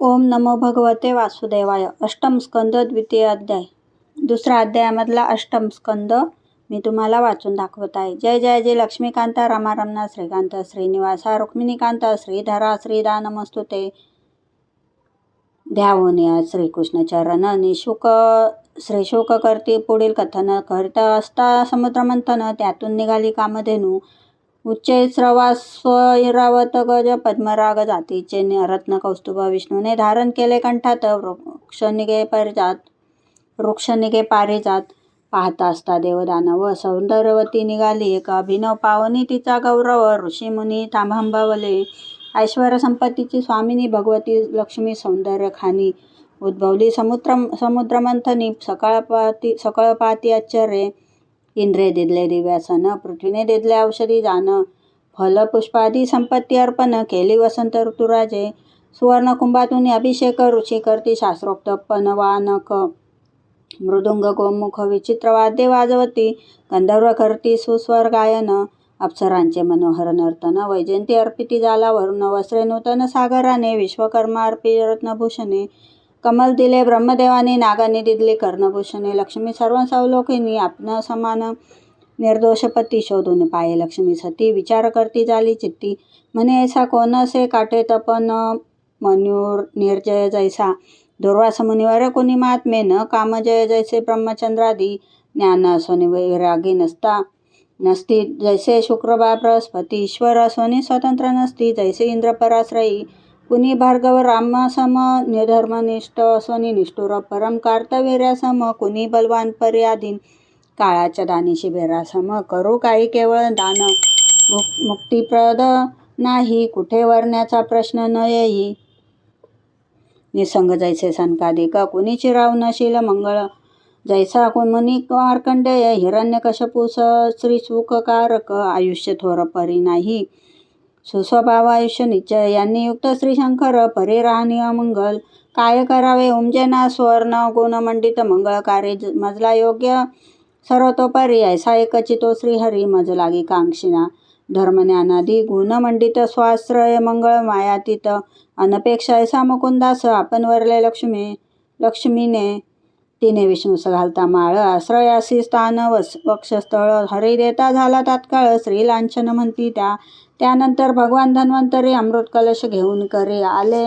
ओम नमो भगवते वासुदेवाय. अष्टम स्कंद द्वितीय अध्याय. दुसरा अध्यायामधला अष्टम स्कंद मी तुम्हाला वाचून दाखवत आहे. जय जय जय लक्ष्मीकांता रामारमणा श्रीकांत श्रीनिवासा रुक्मिणीकांता श्रीधरा श्रीदा नमस्तुते. ध्यावोनिया श्रीकृष्ण चरण निशुक श्रीशुक करती पुढील कथन. करीत असता समुद्रमंथन त्यातून निघाली कामधेनू. उच्चे स्रवास्वैरावत गज पद्मराग जातीचे रत्न कौस्तुभ विष्णूने धारण केले कंठात. वृक्षनिगे पारिजात पाहता असता देवदानव सौंदर्यवती निघाली. एक अभिनव पावनी तिचा गौरव ऋषीमुनी थांबवले. ऐश्वर संपत्तीची स्वामिनी भगवती लक्ष्मी सौंदर्य खानी उद्भवली समुद्रमंथनी. सकळपाती आश्चर्ये इंद्रे दिदले दिव्यासन पृथ्वीने दिदले औषधी जान. फल पुष्पादी संपत्ती अर्पण केली वसंत ऋतुराजे. सुवर्ण कुंभातून अभिषेक ऋषी करती शास्त्रोक्त पनवानक. मृदुंग गोमुख विचित्र वाद्य वाजवती गंधर्व करती सुस्वर गायन. अप्सरांचे मनोहर नर्तन वैजयंती अर्पिती जाला वरुण. वस्त्रे नूतन सागराने विश्वकर्मा अर्पी रत्नभूषणे. कमल दिले ब्रह्मदेवाने नागाने दिदली कर्णभूषणे. लक्ष्मी सर्वांसवलोकिनी आपण समान निर्दोषपती शोधून पाये लक्ष्मी सती. विचार करती झाली चित्ती म्हणे ऐसा कोण असे काटे तपन मन्यूर निर्जय जैसा. दुर्वास मुनिवर कुणी महात्मे न काम जय जैसे ब्रह्मचंद्रादी. ज्ञान सोनी वैरागी नसती जैसे शुक्रबा बृहस्पती. ईश्वर सोनी स्वतंत्र नसती जैसे इंद्र पराश्रयी. कुणी भार्गव रामासम धर्मनिष्ठ सोनी निष्ठुर परम कार्तवीर्यासम. कुणी बलवान पर्याधीन काळाच्या दानी शिबिरासम. करू काही केवळ दान मुक्तिप्रद नाही कुठे वर्ण्याचा प्रश्न न येई. निसंग जैसे सनकादिक कुणी चिरावनशील मंगळ. जैसा मुनी मार्कंडेय हिरण्यकश्यपूस श्रीसुखकारक. आयुष्य थोर परी नाही सुस्वभाव आयुष्य निश्चय. यांनी युक्त श्रीशंकर परी राहणी अमंगल. काय करावे उमजेना स्वर्ण गुणमंडित मंगळ कार्य. मजला योग्य सर्वतोपरी ऐसा एकचितो श्रीहरी. मज लागी कांक्षिणा धर्मज्ञानादी गुणमंडित स्वाश्रय मंगळ मायातीत. अनपेक्षा ऐसा मुकुंदास आपण वरले लक्ष्मीने. तिने विष्णूस घालता माळ आश्रयासी स्थान वक्षस्थळ. हरी देता झाला तात्काळ श्रीलांछन म्हणती त्या. त्यानंतर भगवान धन्वंतरी अमृत कलश घेऊन करी आले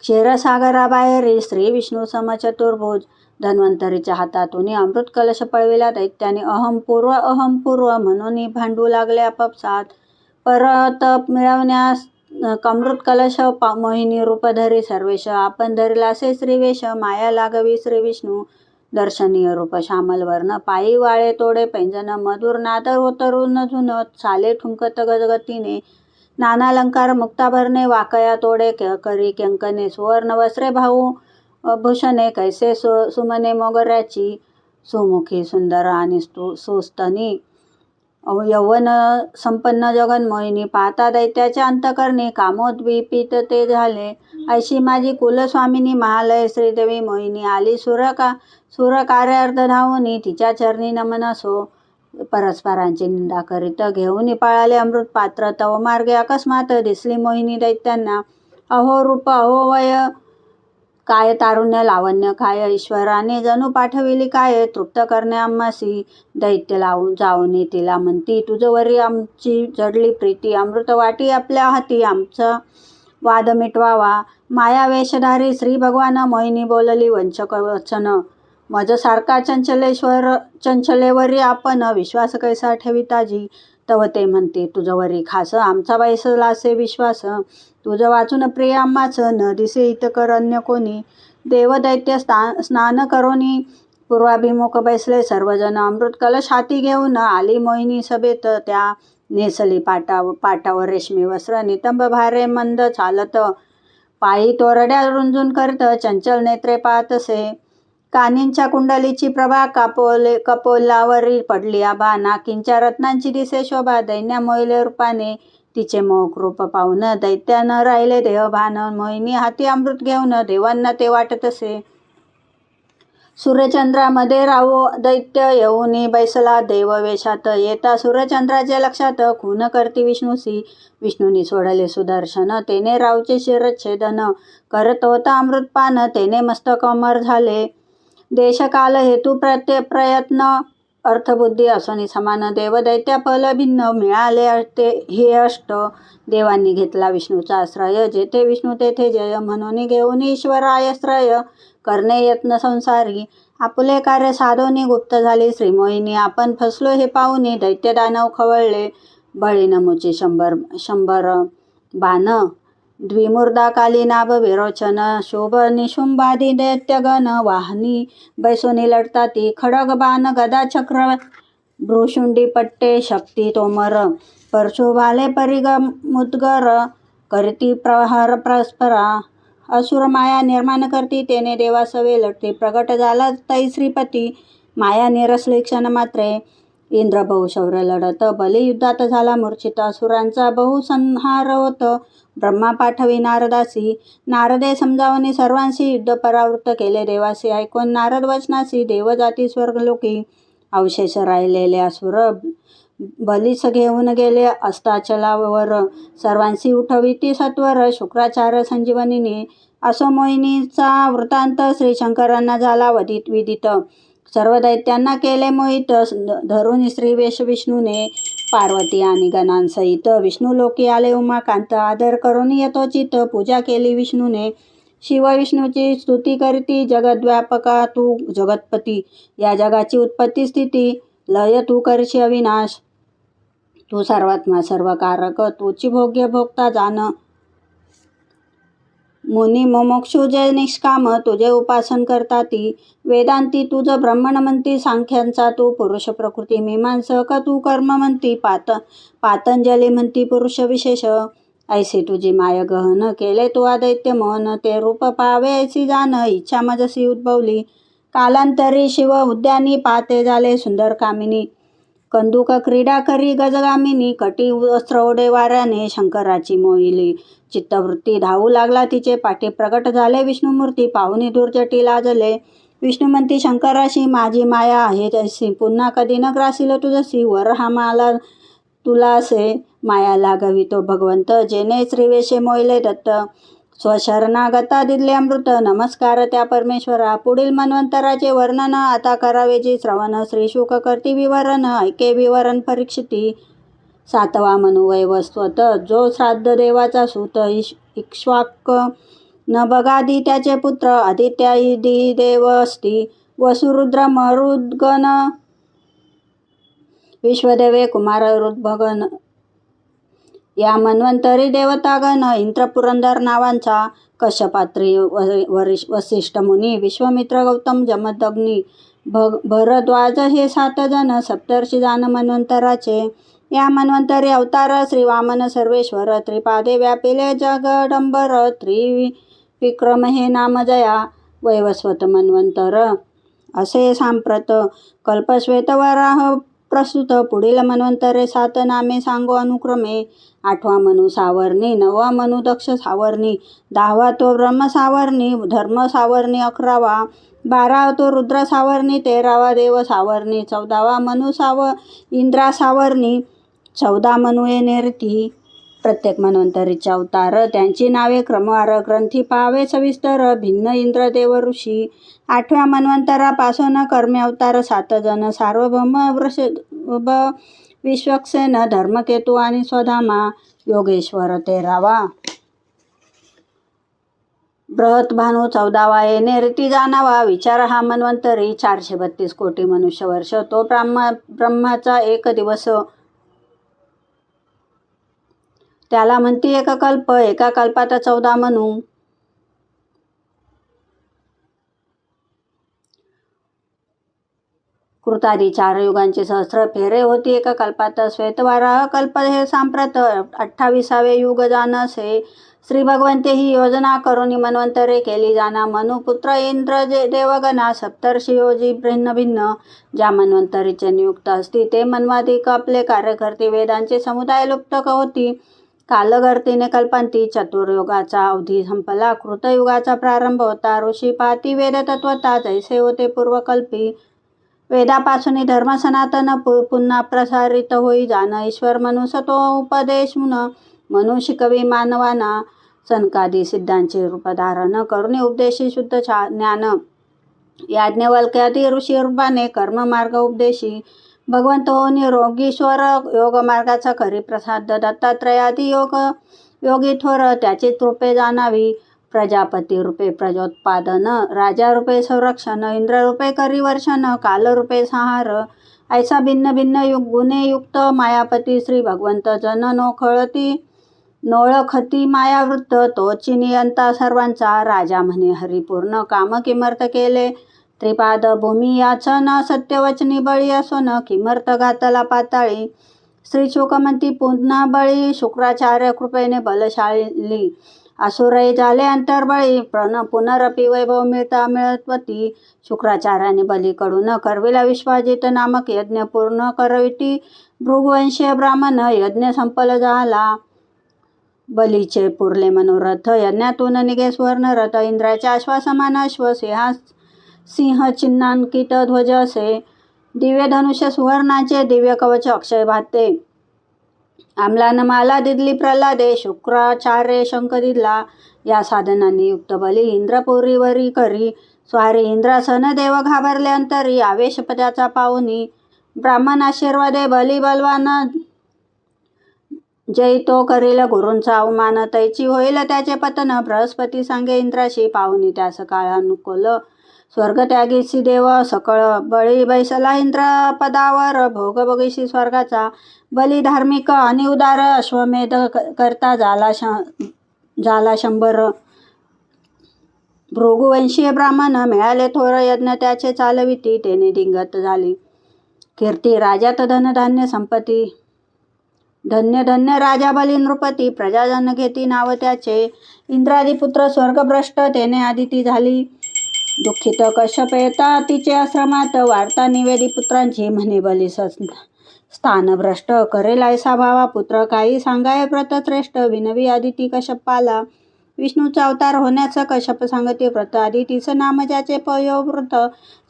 क्षीरसागराबाहेरी. श्री विष्णू समचतुर्भुज धन्वंतरीच्या हातातून अमृत कलश पळविला दैत्याने. अहम पूर्व म्हणून भांडू लागले आपापसात. परत मिळवण्यास अमृत कलश मोहिनी रूप धरी सर्वेश. आपण धरलासे श्रीवेश माया लागवी श्री विष्णू. दर्शनीय रूप श्यामल वर्ण पायी वाळे तोडे पैंजन. मधुर नाद होतरुण झुनत साले ठुंकत गजगतीने. नानालंकार मुक्ताभरणे वाकया तोडे करी किंकणे. सुवर्ण वस्त्रे भाऊ भूषणे कैसे सुमने मोगऱ्याची. सुमुखी सुंदर आणि सुस्तनी यौवन संपन्न जगन्मोहिनी. पाहता दैत्याच्या अंतकरणी कामोद्दीपित ते झाले. ऐशी माझी कुलस्वामिनी महालय श्रीदेवी मोहिनी. आली सुर कार्यार्थ धावून तिच्या चरणी नमन असो. परस्परांची निंदा करीत घेऊन पाळाले अमृत पात्र. तव मार्गे अकस्मात दिसली मोहिनी दैत्यांना. अहो रूप अहो वय काय तारुण्य लावण्य काय. ईश्वराने जणू पाठविली काय तृप्त करणे आम्हासी. दैत्य जाऊन तिला म्हणती तुझवरी आमची जडली प्रीती. अमृत वाटी आपल्या हाती आमचा वाद मिटवावा. माया वेशधारी श्री भगवान मोहिनी बोलली वंचक वचन. मज सारखा चंचलेवरी आपण विश्वास कैसा ठेविताजी. तव ते म्हणते तुझवरी खास आमचा बैसलासे विश्वास. तुझ वाचून प्रिय आम्हाच न दिसे इतकर अन्य कोणी. देव दैत्य स्नान करोनी पूर्वाभिमुख बैसले सर्वजण. अमृत कलश हाती घेऊन आली मोहिनी सभेत त्या. नेसली पाटावर रेशमी वस्त्र नितंब भारे मंद चालत. पायी तोरड्या रुंजून करत चंचल नेत्रे पाहतसे. कानींच्या कुंडलीची प्रभा कपोलावरी पडली आभा. नाकींच्या रत्नांची दिसे शोभा. दैन्या मोहिले रूपाने तिचे मोहक रूप पाहून दैत्यानं राहिले देहभान. मोहिनी हाती अमृत घेऊन देवांना ते वाटतसे. सूर्यचंद्रामध्ये राहू दैत्य येऊनी बैसला देव वेशात. येता सूर्यचंद्राचे लक्षात खून करती विष्णूसी. विष्णूनी सोडले सुदर्शन तेने रावचे शिरच्छेदन. करत होता अमृतपान तेने मस्तक अमर झाले. देशकाल हेतू प्रयत्न अर्थबुद्धी असोनी समान. देव दैत्य फल भिन्न मिळाले ते हे अष्ट. देवांनी घेतला विष्णूचा आश्रय जेथे विष्णू तेथे जय. म्हणून घेऊन ईश्वराय श्रय करणे यत्न संसारी. आपुले कार्य साधोनी गुप्त झाली श्रीमोहिनी. आपण फसलो हे पाहुनी दैत्य दानव खवळले. बळी नमुची शंभर बाण द्विमुर्दा काली नाभ विरोचन. शोभ निशुंभादी दैत्यगण वाहनी बैसोनी लढताती. खडग बाण गदा चक्र भ्रुशुंडी पट्टे शक्ती तोमर. परशुभाले परिग मुद्गर करती प्रहार परस्परा. असुर माया निर्माण करती तेने देवासवे लढती. प्रगट झाला तै श्रीपती माया निरसली क्षण मात्रे. इंद्र बहुशौर्य लढत बली युद्धात झाला मूर्छित. असुरांचा बहुसंहार होत ब्रह्मा पाठवी नारदासी. नारदे समजावून सर्वांशी युद्ध परावृत्त केले देवासी. ऐकून नारद वचनासी देव जाती स्वर्गलोकी. अवशेष राहिलेले असुर बलीस घेऊन गेले अस्ताचलावर. सर्वांशी उठविती सत्वर शुक्राचार्य संजीवनीने. असो मोहिनीचा वृत्तांत श्रीशंकरांना झाला विदित. सर्व दैत्यांना केले मोहित धरून श्रीवेश विष्णूने. पार्वती आणि गणांसहित विष्णू लोकी आले उमाकांत. आदर करून यथोचित पूजा केली विष्णूने. शिव विष्णूची स्तुती करती जगद्व्यापका तू जगतपती. या जगाची उत्पत्ती स्थिती लय तू करशी अविनाश. तू सर्वात्मा सर्वकारक तूची भोग्य भोगता जाण. मुनी मोक्षु जे निष्काम तुझे उपासन करताती. वेदांती तुझ ब्रह्मण म्हणती. सांख्यांचा तू पुरुष प्रकृती. मीमांसक तू कर्म म्हणती. पातंजली म्हणती पुरुष विशेष. ऐसी तुझी माय गहन केले तू आदैत्य मोहन. ते रूप पावे ऐसी जाण इच्छा मजसी उद्भवली. कालांतरी शिव उद्यानी पाहते झाले सुंदर कामिनी. कंदुक क्रीडा करी गजगामिनी. कटी वस्त्र ओढे वाऱ्याने शंकराची मोहिली. चित्तवृत्ती धावू लागला तिचे पाठी. प्रगट झाले विष्णुमूर्ती पाहुनी दुर्जटी लाजले. विष्णू म्हणती शंकराशी माझी माया आहे तशी. पुन्हा कधी न ग्रासील तुझसी. वर हा मला तुलासे माया लागवितो भगवंत. जेने श्रीवेशे मोहिले दत्त. स्वशरणागता दिले अमृत. नमस्कार त्या परमेश्वरा. पुढील मन्वंतराचे वर्णन आता करावे जी श्रवण. श्रीशुक करती विवरण ऐके विवरण परीक्षिती. 7वा मनु वैवस्वत जो श्राद्ध देवाचा सूत. इक्ष्वाक न बगादी त्याचे पुत्र. आदित्यादी देव असती. वसुरुद्र मरुद्गण विश्वदेवे कुमार ऋद्भगन. या मन्वंतरी देवतागण इंद्र पुरंदर नावांचा. कश्यपात्री वसिष्ठ मुनी विश्वामित्र गौतम जमदग्नी भरद्वाज हे 7 जण सप्तर्षी जाण मन्वंतराचे. या मन्वंतरी अवतार श्री वामन सर्वेश्वर. त्रिपादे व्यापिले जगडंबर. त्रिविक्रम हे नाम जया. वैवस्वत मन्वंतर असे सांप्रत. कल्पश्वेत वराह प्रसूत. पुढील मन्वंतरे 7 नामे सांगो अनुक्रमे. 8वा मनु सावर्णी. 9वा मनु दक्ष सावर्णी. 10वा तो ब्रह्म सावर्णी धर्म सावर्णी. 11वा 12वा तो रुद्र सावर्णी. 13वा देव सावर्णी. 14वा मनु इंद्रा सावर्णी. 14 मनु येणे रीती. प्रत्येक मन्वंतरीचे अवतार त्यांची नावे क्रमवार. ग्रंथी पाहावे सविस्तर. भिन्न इंद्रदेव ऋषी. 8व्या मन्वंतरापासून कर्मे अवतार 7 जण. सार्वभौम वृषभ विश्वक्सेन धर्मकेतू आणि स्वधामा. योगेश्वर 13वा. बृहत भानू 14वा. येणे रीती जाणावा. विचार हा मन्वंतरी 432 कोटी मनुष्यवर्ष. तो ब्रह्माचा 1 दिवस. त्याला म्हणती एक कल्प. एका कल्पात 14 मनु. कृतादी 4 युगांची सहस्र फेरे होती एका कल्पात. श्वेतवाराह कल्प हे सांप्रत 28वे युग जाणसे. श्री भगवंते ही योजना करून मन्वंतरे केली जाणा. मनुपुत्र इंद्र देवगणा सप्तर्षी योजी भिन्न भिन्न. ज्या मन्वंतरीचे नियुक्त असती ते मन्वाधिक आपले कार्य करती. वेदांचे समुदाय लुप्त होती. कालगर्तीने कल्पांती चतुर्युगाचा अवधी संपला. कृतयुगाचा प्रारंभ होता. ऋषी पाहती वेद तत्वता जैसे होते पूर्वकल्पी. वेदापासून धर्म सनातन पुन्हा प्रसारित होई जाण. ईश्वर मनुष्य तो उपदेश म्हणून शिकवी मानवाना. सनकादी सिद्धांचे रूप धारण करून उपदेशी शुद्ध ज्ञान. याज्ञवल्क्यादी ऋषी रूपाने कर्म मार्ग उपदेशी. भगवंत हो निरोगीश्वर योग मार्गाचा खरी प्रसाद. दत्तात्रयादी योगी थोर त्याची रूपे जाणावी. प्रजापती रूपे प्रजोत्पादन. राजा रूपे संरक्षण. इंद्र रूपे करिवर्षण. काल रूपे संहार. ऐसा भिन्न भिन्न गुणे युक्त मायापती श्री भगवंत जन नोळखती मायावृत्त. तोची नियंता सर्वांचा. राजा म्हणे हरिपूर्ण काम किमर्थ केले. त्रिपाद भूमी याचन सत्यवचनी बळी असोन. किमर्थ घातला पाताळी. श्री शुकमंती पुन्हा बळी. शुक्राचार्य कृपेने बलशाली. असुरही झाले अंतर्बळी. पुनरपि वैभव मिळवती. शुक्राचार्याने बलीकडून करविला विश्वाजित नामक यज्ञ पूर्ण करविती. भृगुवंशीय ब्राह्मण यज्ञ संपल झाला. बलीचे पुरले मनोरथ. यज्ञातून निघे स्वर्णरथ. इंद्राच्या अश्वासमान अश्व. सिंह चिन्हांकित ध्वज असे. दिव्य धनुष्य सुवर्णाचे. दिव्य कवच अक्षय भाते. आम्लान माला दिदली प्रल्हादे. शुक्राचार्य शंख दिदला. या साधनांनी युक्त बली इंद्रपुरीवरी करी स्वारी. इंद्रासन देव घाबरले अंतरी. आवेश त्याचा पाहुनी. ब्राह्मण आशीर्वादे बली बलवान. जय तो करील गुरूंचा अवमान. तैची होईल त्याचे पतन. बृहस्पती सांगे इंद्राशी पाहुनी त्यास काळानुकूल. स्वर्गत्यागीसी देव सकळ. बळी बैसला इंद्र पदावर. भोग बघीशी स्वर्गाचा. बली धार्मिक आणि उदार. अश्वमेध करता झाला 100. भृगुवंशीय ब्राह्मण मिळाले थोर. यज्ञ त्याचे चालविती. तेने दिंगत झाली कीर्ती. राज्यात धनधान्य संपत्ती. धन्य धन्य राजा बली नृपती. प्रजाजन घेती नाव त्याचे. इंद्रादी पुत्र स्वर्गभ्रष्ट. तेने आदिती झाली दुःखित. कश्यप येता तिचे आश्रमात. वार्ता निवेदी पुत्रांची. म्हणे बली स्थानभ्रष्ट. करेल ऐसा भावा पुत्र. काही सांगाय व्रत श्रेष्ठ. विनवी आदिती कश्यपाला. विष्णूचा अवतार होण्याचं कश्यप सांगते व्रत. आदितीच नाम ज्याचे पयोव्रत.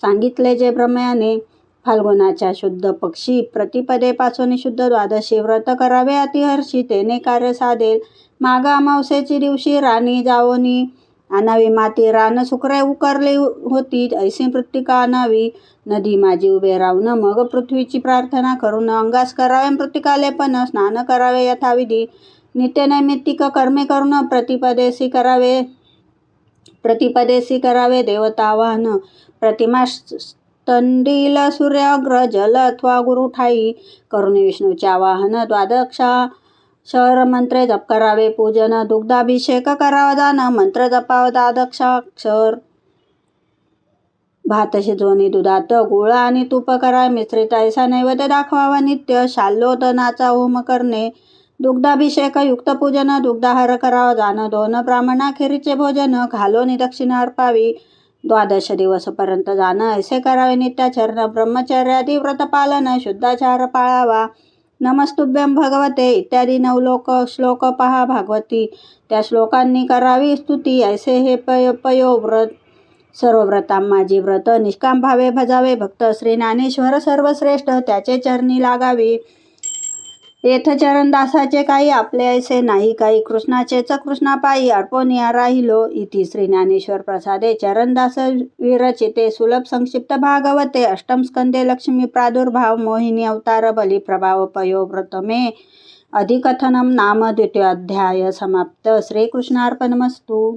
सांगितले जे ब्रह्म्याने. फाल्गुनाच्या शुद्ध पक्षी. प्रतिपदेपासून शुद्ध द्वादशी. व्रत करावे अतिहर्षी. तेने कार्य साधेल. माग अमावस्येची दिवशी. राणी जावोनी आणावी माती. रान सुकरे उकरली होती. ऐसी मृत्तिका आणावी. नदी माझी उभे राहून. मग पृथ्वीची प्रार्थना करून. अंगास करावे मृत्तिका लेपन. स्नान करावे यथाविधी. नित्यनैमित्तिक कर्मे करून. प्रतिपदेसी करावे देवतावाहन. प्रतिमा तंडील सूर्याग्र जल अथवा गुरु ठाई. करून विष्णूचे आवाहन. द्वादक्षाक्षर मंत्रे जप करावे पूजन. दुग्धाभिषेक करावा दान. मंत्र जपावा द्वादक्षाक्षर. भात शिजवणी दुधात. गुळ आणि तूप करावे मिश्रित. ऐसा नैवेद्य दाखवावा नित्य. शाल्योदनाचा होम करणे. दुग्धाभिषेक युक्त पूजन. दुग्धाहार करावा दान. 2 ब्राह्मणाखेरीचे भोजन. घालोनी दक्षिणा अर्पावी. 12 दिवसपर्यंत जाण. ऐसे करावे नित्याचरण. ब्रह्मचर्यादी व्रतपालन. शुद्धाचार पाळावा. नमस्तुभ्यं भगवते इत्यादी 9 श्लोक पहा भागवती. त्या श्लोकांनी करावी स्तुती. ऐसे हे पयोव्रत. सर्व व्रतां माझी व्रत. निष्काम भावे भजावे भक्त. श्री ज्ञानेश्वर सर्वश्रेष्ठ. त्याचे चरणी लागावी. येथ चरणदासाचे काही आपले ऐसे नाही. काही कृष्णाचेच कृष्णापायी. अर्पोनिया राहिलो. इति श्री ज्ञानेश्वर प्रसादे चरणदास विरचिते. सुलभ संक्षिप्त भागवते. अष्टम स्कंदे लक्ष्मी प्रादुर्भाव मोहिनी अवतार बली प्रभाव पयोव्रत मे अधिकथनम नाम 2य अध्याय समाप्त. श्रीकृष्णार्पणमस्तु.